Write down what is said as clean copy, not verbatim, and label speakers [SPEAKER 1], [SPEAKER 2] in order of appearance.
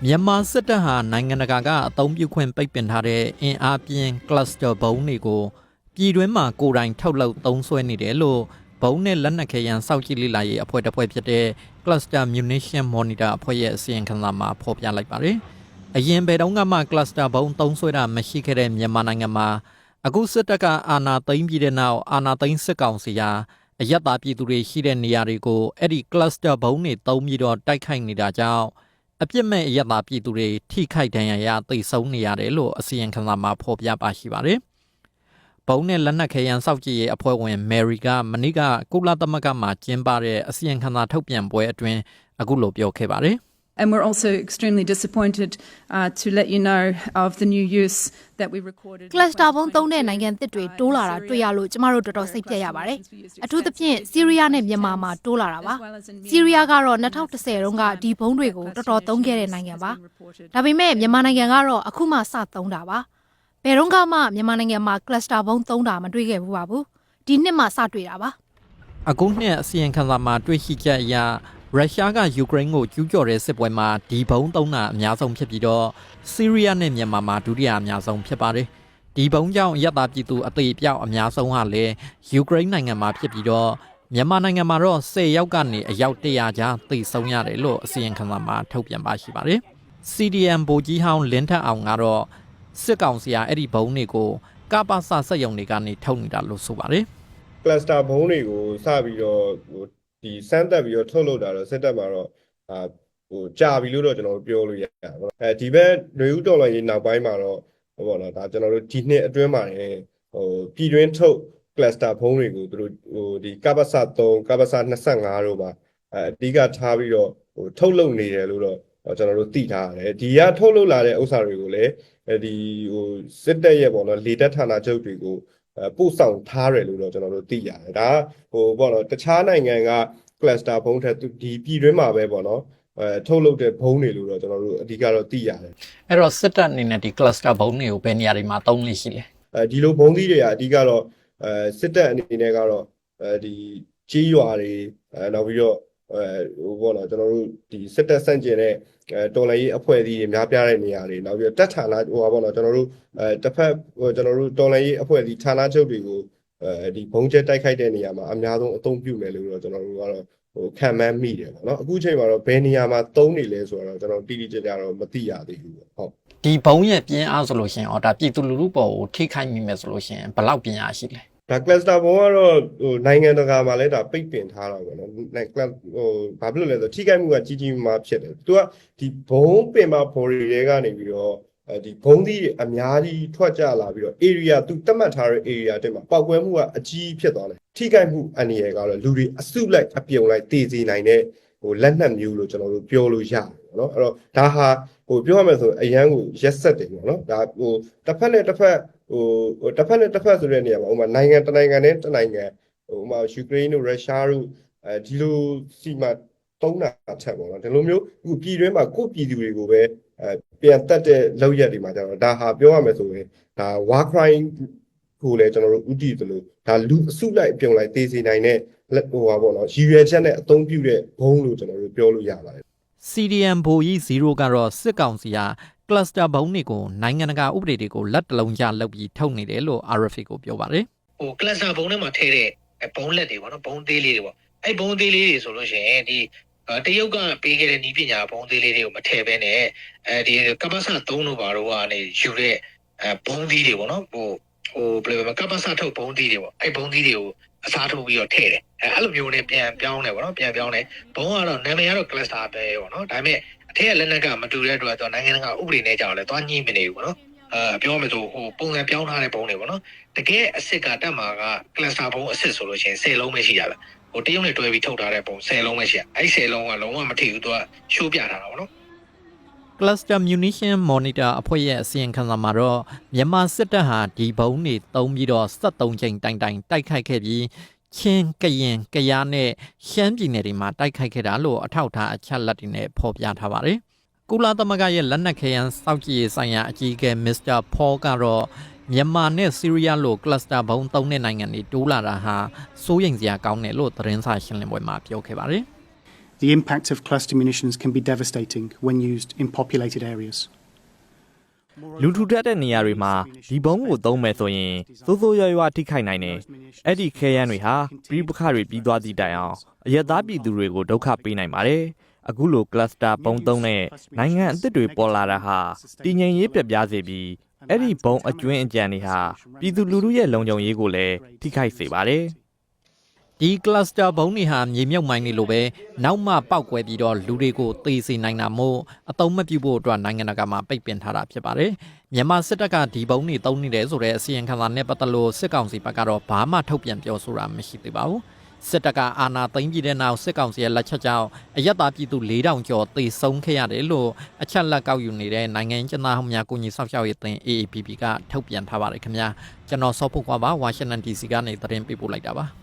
[SPEAKER 1] မြန်မာစစ်တပ်ဟာနိုင်ငံတကာကအသုံးပြုခွင့်ပိတ်ပင်ထားတဲ့အင်အားပြင်း cluster ဘုံတွေကိုပြည်တွင်းမှာကိုယ်တိုင်ထုတ်လုပ်သုံးစွဲနေတယ်လို့ဘုံနဲ့လက်နက်ခဲယမ်းစောင့်ကြည့်လေ့လာရေးအဖွဲ့တစ်ဖွဲ့ဖြစ်တဲ့ Cluster Munition Monitor အဖွဲ့ရဲ့အစီရင်ခံစာမှာဖော်ပြလိုက်ပါတယ်။အရင်ဘယ်တုန်းကမှ cluster ဘုံသုံးစွဲတာမရှိခဲ့တဲ့မြန်မာနိုင်ငံမှာအခုစစ်တပ်ကအာဏာသိမ်းပြီးတဲ့နောက်အာဏာသိမ်းစစ်ကောင်စီဟာအယက်သားပြည်သူတွေရှိတဲ့နေရာတွေကိုအဲ့ဒီ cluster ဘုံတွေသုံးပြီးတော့တိုက်ခိုက်နေတာကြောင့်အပြစ်မဲ့အယက်သားပြည်သူတွေထိခိုက်ဒဏ်ရာရသိဆုံးနေရတယ်လို့အစီရင်ခံစာမှာဖော်ပြပါရှိပါတယ်။ဘုံနဲ့လက်နက်ခဲယမ်းစောင့်ကြည့်ရေးအဖွဲ့ဝင်မယ်ရီကမနေ့ကကုလသမဂ္ဂမှာကျင်းပတဲ့အစီရင်ခံစာထုတ်ပြန်ပွဲအတွင်းအခုလိုပြောခဲ့ပါတယ်။
[SPEAKER 2] And we're also extremely disappointed to let you know of the new use that we recorded.
[SPEAKER 3] Cluster ဘုံသုံးတဲ့နိုင်ငံသစ်တွေတိုးလာတာတွေ့ရလို့ကျမတို့တော်တော်စိတ်ပြတ်ရပါတယ်။အထူးသဖြင့်ဆီးရီးယားနဲ့မြန်မာမှာတိုးလာတာပါ။ဆီးရီးယားကတော့2010တုန်းကဒီဘုံတွေကိုတော်တော်သုံးခဲ့တဲ့နိုင်ငံပါ။ဒါပေမဲ့မြန်မာနိုင်ငံကတော့အခုမှစသုံးတာပါ။ဘယ်တော့မှမြန်မာနိုင်ငံမှာ cluster ဘုံသုံးတာမတွေ့ခဲ့ဘူးပါဘူး။ဒီနှစ်မှစတွေ့တာပါ
[SPEAKER 1] ။အခုနှစ်အစီရင်ခံစာမှာတွေ့ရှိချက်အရရုရှားကယူကရိန်းကိုကျူးကျော်တဲ့စစ်ပွဲမှာဒီဘုံသုံးတာအများဆုံးဖြစ်ပြီးတော့ဆီးရီးယားနဲ့မြန်မာမှာဒုတိယအများဆုံးဖြစ်ပါတယ်။ဒီဘုံကြောင့်ရပ်သားပြည်သူအသေးအပြောက်အများဆုံးဟာလည်းယူကရိန်းနိုင်ငံမှာဖြစ်ပြီးတော့မြန်မာနိုင်ငံမှာတော့10ယောက်ကနေအယောက်100ကျားသေဆုံးရတယ်လို့အစီရင်ခံစာမှာထုတ်ပြန်ပါရှိပါတယ်။ CDM ဗိုလ်ကြီးဟောင်းလင်းထက်အောင်ကတော့စစ်ကောင်စီကအဲ့ဒီဘုံတွေကိုကပ္ပစစက်ရုံတွေကနေထုတ်နေတာလို့ဆိုပါတယ်
[SPEAKER 4] ။ cluster ဘုံတွေကိုစပြီးတော့ဒီစမ်းသက်ပြီးတော့ထုတ်လုပ်တာတော့စစ်တပ်မှာတော့ကြာပြီလို့တော့ကျွန်တော်တို့ပြောလို့ရတယ်ပေါ့ဒီဘက်ຫນွေဦးတော်လှန်ရေးနောက်ပိုင်းမှာတော့ပေါ့နော်ဒါကျွန်တော်တို့ဒီနှစ်အတွင်းမှာလည်းပြည်တွင်းထုတ် cluster ဘုံတွေကိုသူတို့ဒီကပ္ပစ3ကပ္ပစ25တို့မှာအဓိကထားပြီးတော့ထုတ်လုပ်နေတယ်လို့တော့ကျွန်တော်တို့သိထားရတယ်ဒီကထုတ်လုပ်လာတဲ့ဥစ္စာတွေကိုလည်းဒီစစ်တပ်ရဲ့ပေါ့နော်လေတပ်ဌာနချုပ်တွေကိုပို့ဆောင်ထားတယ်လို့တော့ကျွန်တော်တို့သိရတယ်ဒါပေါ့နော်တခြားနိုင်ငံက cluster ဘုံထက်ဒီပြည်တွင်းမှာပဲပေါ့နော်ထုတ်လုပ်တဲ့ဘုံတွေလို့တော့ကျွန်တော်တို့အဓိကတော့သိရတယ်
[SPEAKER 1] အဲ့တော့စစ်တပ်အနေနဲ့ဒီ cluster ဘုံတွေကိုဘယ်နေရာတွေမှာသုံးလို့ရှိလဲဒ
[SPEAKER 4] ီလိုဘုံသီးတွေကအဓိကတော့စစ်တပ်အနေနဲ့ကတော့ဒီကြီးရွာတွေနောက်ပြီးတော့ပေါ့နော်ကျွန်တော်တို့ဒီစစ်တပ်စန့်ကျင်တဲ့တော်လှန်ရေးအဖွဲ့အစည်းတွေများပြားတဲ့နေရာတွေနောက်ပြီးတော့တပ်ဌာနပေါ့နော်ကျွန်တော်တို့တစ်ဖက်ကျွန်တော်တို့တော်လှန်ရေးအဖွဲ့အစည်းဌာနချုပ်တွေကိုဒီဘုံကျဲတိုက်ခိုက်တဲ့နေရာမှာအများဆုံးအသုံးပြုမယ်လို့တော့ကျွန်တော်တို့ကတော့ခံမှန်းမိတယ်ပေါ့နော်အခုချိန်မှာတော့ဘယ်နေရာမှာသုံးနေလဲဆိုတော့ကျွန်တော်တိတိကျကျတော့မသိရသေးဘူးပေါ့ဟုတ်ဒ
[SPEAKER 1] ီဘုံရဲ့ပြင်းအားဆိုလို့ရှိရင်ဒါပြည်သူလူထုပေါ်ကိုထိခိုက်မိမယ်ဆိုလို့ရှိရင်ဘယ်လောက်ပြင်းအားရှိလဲဒ
[SPEAKER 4] ါ cluster ဘုံကတော့နိုင်ငံတကာမှာလည်းဒါပိတ်ပင်ထားတာပေါ့နော်ဘာဖြစ်လို့လဲဆိုထိခိုက်မှုကကြီးကြီးမားဖြစ်တယ်သူကဒီဘုံပင်မဖော်ရီတွေကနေပြီးတော့ဒီဘုံသီးအများကြီးထွက်ကြလာပြီးတော့ area သူတတ်မှတ်ထားတဲ့ area တွေမှာပောက်ကွဲမှုကအကြီးဖြစ်သွားတယ်ထိခိုက်မှုအန္တရာယ်ကတော့လူတွေအစုလိုက်အပြုံလိုက်တည်စေနိုင်တဲ့လက်နက်မျိုးလို့ကျွန်တော်တို့ပြောလို့ရတယ်ပေါ့နော်အဲ့တော့ဒါဟာပြောရမယ်ဆိုအရန်ကိုရက်ဆက်တယ်ပေါ့နော်ဒါတစ်ဖက်နဲ့တစ်ဖက်တစ်ဖက်နဲ့တစ်ဖက်ဆိုတဲ့နေရာမှာဥပမာနိုင်ငံတစ်နိုင်ငံနဲ့တစ်နိုင်ငံဥပမာယူကရိန်းတို့ရုရှားတို့ဒီလိုစီမှာတုံးတာချက်ပေါ့နော်ဒီလိုမျိုးအခုပြည်တွင်းမှာကိုယ့်ပြည်သူတွေကိုပဲပြန်တက်တဲ့လောက်ရက်တွေမှာကျတော့ဒါဟာပြောရမယ်ဆိုရင်ဒါ war crime ကိုလည်းကျွန်တော်တို့ဥတီသလိုဒါလူအစုလိုက်အပြုံလိုက်သေစေနိုင်တဲ့ပါပေါ့နော်ရည်ရွယ်ချက်နဲ့အသုံးပြုတဲ့ဘုံလို့ကျွန်တော်တို့ပြောလို့ရပါတယ်
[SPEAKER 1] CDM ဘိုကြီး0ကတော့စစ်ကောင်စီက cluster ဘုံတွေကိုနိုင်ငံတကာဥပဒေတွေကိုလက်တလုံးချလုပ်ပြီးထုတ်နေတယ်လို့ RFA ကိုပြောပါတယ်
[SPEAKER 5] cluster ဘုံထဲမှာထည့်တဲ့ဘုံလက်တွေပေါ့နော်ဘုံသေးလေးတွေပေါ့အဲ့ဘုံသေးလေးတွေဆိုလို့ရှိရင်ဒီတရုတ်ကပေးခဲ့တဲ့နည်းပညာဘုံသေးလေးတွေကိုမထည့်ဘဲနဲ့ဒီကပ္ပစ3တို့ဘာတို့ကနေယူတဲ့ဘုံသီးတွေပေါ့နော်ဘယ်လိုကပ္ပစထုတ်ဘုံသီးတွေပေါ့အဲ့ဘုံသီးတွေကိုအစားထိုးပြီးတော့ထည့်တယ်အဲ့လိုမျိုးနဲ့ပြန်ပြောင်းတယ်ပေါ့နော်ပြန်ပြောင်းတယ်ဘုံကတော့နာမည်ကတော့ cluster ပဲပေါ့နော်ဒါပေမဲ့အထက်ကလက်နက်ကမတူတဲ့အတွက်တော့နိုင်ငံတကာဥပဒေနဲ့ကြောက်လဲသွားညှိမနေဘူးပေါ့နော်ပြောမယ်ဆိုပုံစံပြောင်းထားတဲ့ဘုံတွေပေါ့နော်တကယ်အစ်စ်ကတက်မှာက cluster ဘုံအစ်စ်ဆိုလို့ရှိရင်10လုံးပဲရှိတာပဲတရုတ်နဲ့တွဲပြီးထုတ်ထားတဲ့ပုံ10လုံးပဲရှိအဲ့10လုံးကလုံးဝမထိဘူးသူကရှိုးပြထားတာပေါ့နော်
[SPEAKER 1] Cluster Munition Monitor အဖွဲ့ရဲ့အစီရင်ခံစာမှာတော့မြန်မာစစ်တပ်ဟာဒီဘုံတွေသုံးပြီးတော့73ချိန်တိုင်တိုက်ခိုက်ခဲ့ပြီးချင်းကရင်ကယားနဲ့ရှမ်းပြည်နယ်တွေမှာတိုက်ခိုက်ခဲ့တာလို့အထောက်အထားအချက်လက်တွေနဲ့ဖော်ပြထားပါတယ်။ကုလသမဂ္ဂရဲ့လက်နက်ခဲယမ်းစောင့်ကြည့်ရေးဆိုင်ရာအကြီးအကဲ Mr. Paul ကတော့မြန်မာနဲ့ဆီးရီးယားလို cluster ဘုံသုံးတဲ့နိုင်ငံတွေတိုးလာတာဟာစိုးရိမ်စရာကောင်းတယ်လို့သတင်းစာရှင်းလင်းပွဲမှာပြောခဲ့ပါတယ်။
[SPEAKER 6] The impact of cluster munitions can be devastating when used in populated areas.
[SPEAKER 7] လူထူထပ်တဲ့နေရာတွေမှာဒီဘုံကိုသုံးမယ်ဆိုရင်စိုးစိုးရွားရွားထိခိုက်နိုင်တယ်။အဲ့ဒီခဲယမ်းတွေဟာပြည်ပခါတွေပြီးသွားသည့်တိုင်အောင်အရက်သားပြည်သူတွေကိုဒုက္ခပေးနိုင်ပါတယ်။အခုလို cluster ဘုံသုံးတဲ့နိုင်ငံအသစ်တွေပေါ်လာတာဟာတည်ငြိမ်ရေးပြပြစေပြီးအဲ့ဒီဘုံအကျွင်းအကြံတွေဟာပြည်သူလူထုရဲ့လုံခြုံရေးကိုလည်းထိခိုက်စေပါတယ်။
[SPEAKER 1] ဒီ cluster ဘုံတွေဟာမြေမြုပ်မိုင်းတွေလိုပဲနောက်မှပောက်ကွဲပြီးတော့လူတွေကိုသေစေနိုင်တာမို့အသုံးမပြုဖို့အတွက်နိုင်ငံတကာမှာပိတ်ပင်ထားတာဖြစ်ပါတယ်။မြန်မာစစ်တပ်ကဒီဘုံတွေသုံးနေတယ်ဆိုတဲ့အစီရင်ခံစာနဲ့ပတ်သက်လို့စစ်ကောင်စီဘက်ကတော့ဘာမှထုတ်ပြန်ပြောဆိုတာမရှိသေးပါဘူး။စစ်တပ်ကအာဏာသိမ်းပြီးတဲ့နောက်စစ်ကောင်စီရဲ့လက်ချက်ကြောင့်အရက်သားပြည်သူ4000ကျော်သေဆုံးခဲ့ရတယ်လို့အချက်လက်ကောက်ယူနေတဲ့နိုင်ငံကျန်းမာရေးကူညီဆောင်ရှောက်ရေးအသင်း AAPP ကထုတ်ပြန်ထားပါတယ်ခင်ဗျာ။ကျွန်တော်စောဖို့ကွာပါဝါရှင်တန် DC ကနေသတင်းပေးပို့လိုက်တာပါ။